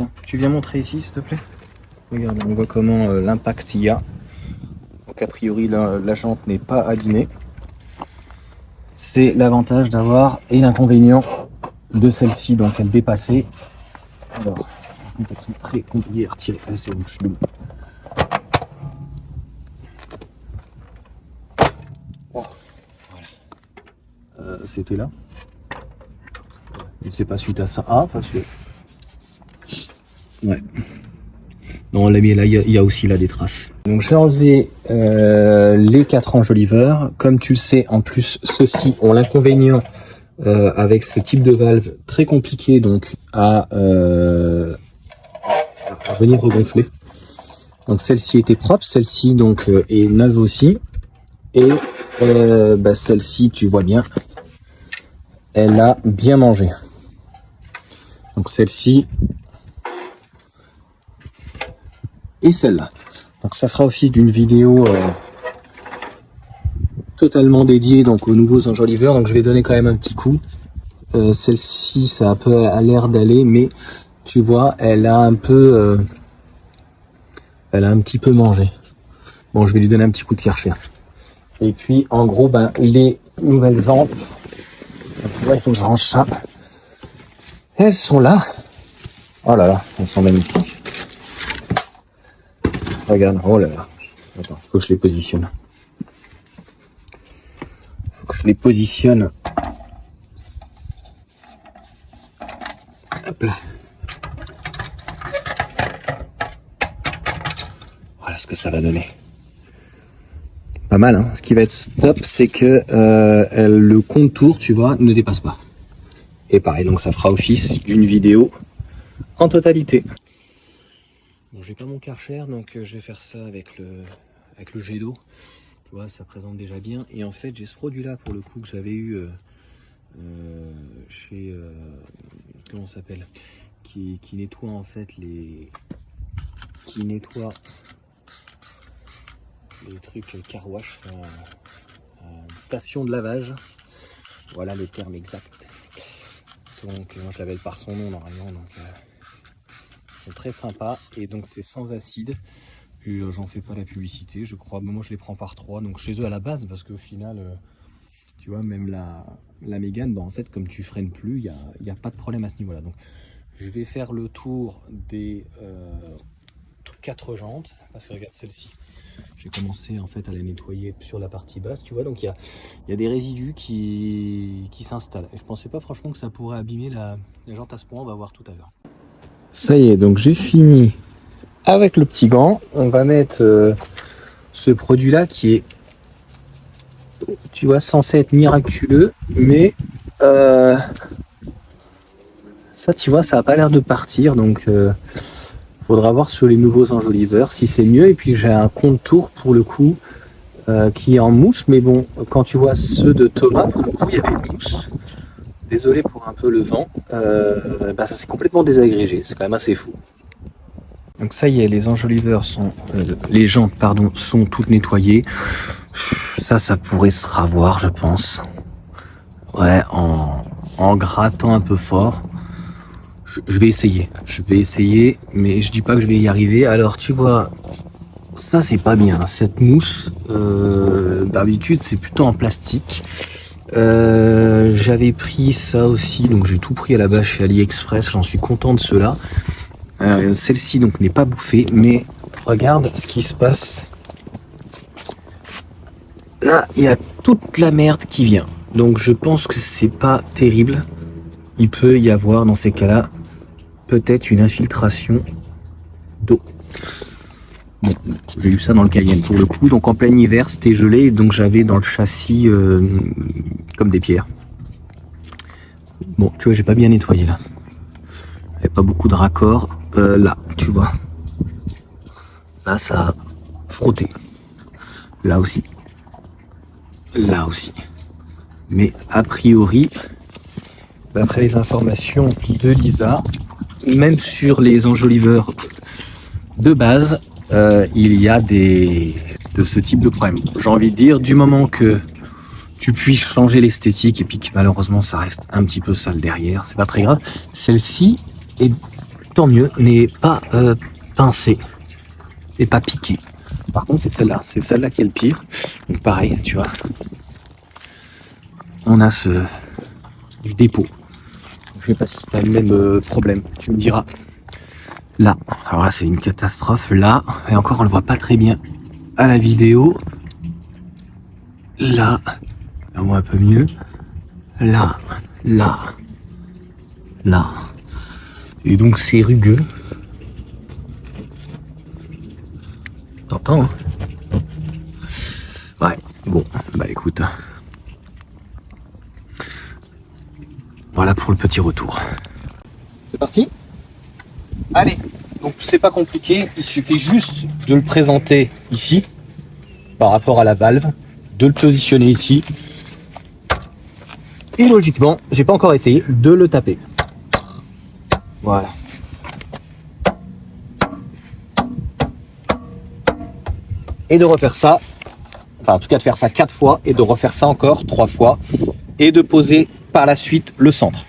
Tiens, tu viens montrer ici s'il te plaît. Regarde, on voit comment l'impact il y a. Donc a priori la jante n'est pas abîmée. C'est l'avantage d'avoir et l'inconvénient de celle-ci, donc elle dépassée. Alors, elles sont très compliquées à retirer. Ah, c'est bon, je suis double. Oh, voilà. C'était là. Je ne sais pas suite à ça. Ah, enfin, ouais. Non, là, il y a aussi là des traces. Donc j'ai enlevé les 4 enjoliveurs. Comme tu le sais, en plus, ceux-ci ont l'inconvénient avec ce type de valve très compliqué donc à venir regonfler. Donc celle-ci était propre, celle-ci donc est neuve aussi. Et celle-ci, tu vois bien, elle a bien mangé. Donc celle-ci et celle-là. Donc ça fera office d'une vidéo totalement dédiée donc aux nouveaux enjoliveurs. Donc je vais donner quand même un petit coup. Celle-ci, ça a un peu à l'air d'aller, mais tu vois, elle a un peu, elle a un petit peu mangé. Bon, je vais lui donner un petit coup de Karcher. Et puis, en gros, les nouvelles jantes, tu vois, il faut que je range ça. Elles sont là. Oh là là, elles sont magnifiques. Regarde, oh là là. Attends, faut que je les positionne. Faut que je les positionne. Hop là. Voilà ce que ça va donner. Pas mal, hein. Ce qui va être top, c'est que le contour, tu vois, ne dépasse pas. Et pareil, donc ça fera office d'une vidéo en totalité. Bon, j'ai pas mon Karcher, donc je vais faire ça avec le jet d'eau. Tu vois, ça présente déjà bien. Et en fait, j'ai ce produit-là, pour le coup, que j'avais eu chez... comment ça s'appelle, qui nettoie en fait qui nettoie les trucs car wash, station de lavage, voilà le terme exact. Donc moi je l'appelle par son nom normalement, donc ils sont très sympas et donc c'est sans acide. Puis j'en fais pas la publicité, je crois, mais moi je les prends par 3, donc chez eux à la base, parce qu'au final tu vois, même la Mégane, en fait comme tu freines plus, il y a pas de problème à ce niveau là. Donc je vais faire le tour des 4 jantes, parce que regarde celle-ci, j'ai commencé en fait à la nettoyer sur la partie basse, tu vois, donc il y a des résidus qui s'installent. Et je pensais pas franchement que ça pourrait abîmer la jante à ce point, on va voir tout à l'heure. Ça y est, donc j'ai fini avec le petit gant. On va mettre ce produit-là qui est, tu vois, censé être miraculeux, mais ça, tu vois, ça a pas l'air de partir, donc faudra voir sur les nouveaux enjoliveurs si c'est mieux. Et puis j'ai un contour pour le coup qui est en mousse, mais bon, quand tu vois ceux de Thomas, pour le coup il y avait une mousse. Désolé pour un peu le vent, ça s'est complètement désagrégé, c'est quand même assez fou. Donc ça y est, les enjoliveurs sont, les jantes pardon, sont toutes nettoyées. Ça pourrait se ravoir, je pense. Ouais, en grattant un peu fort. Je vais essayer, mais je dis pas que je vais y arriver. Alors tu vois, ça c'est pas bien, cette mousse, d'habitude c'est plutôt en plastique. J'avais pris ça aussi, donc j'ai tout pris à la base chez AliExpress, j'en suis content de cela. Celle-ci donc n'est pas bouffée, mais regarde ce qui se passe. Là, il y a toute la merde qui vient, donc je pense que c'est pas terrible. Il peut y avoir dans ces cas-là peut-être une infiltration d'eau. Bon, j'ai eu ça dans le Cayenne pour le coup, donc en plein hiver c'était gelé, donc j'avais dans le châssis comme des pierres. Bon, tu vois, j'ai pas bien nettoyé là. Il n'y avait pas beaucoup de raccords. Là, tu vois. Là, ça a frotté. Là aussi. Là aussi. Mais a priori, d'après les informations de Lisa, même sur les enjoliveurs de base, il y a de ce type de problème. J'ai envie de dire, du moment que tu puisses changer l'esthétique et puis que malheureusement ça reste un petit peu sale derrière, c'est pas très grave. Celle-ci est tant mieux, n'est pas pincée et pas piquée. Par contre, c'est celle-là qui est le pire. Donc pareil, tu vois, on a du dépôt. Je sais pas si tu as le même problème, tu me diras. Là, alors là c'est une catastrophe, là, et encore on le voit pas très bien à la vidéo. Là, on voit un peu mieux. Là, là, là. Et donc c'est rugueux. T'entends, hein? Ouais, bon, bah écoute. Voilà pour le petit retour. C'est parti? Allez, donc c'est pas compliqué, il suffit juste de le présenter ici, par rapport à la valve, de le positionner ici, et logiquement, j'ai pas encore essayé, de le taper. Voilà. Et de refaire ça, enfin en tout cas de faire ça 4 fois, et de refaire ça encore 3 fois, et de poser par la suite le centre.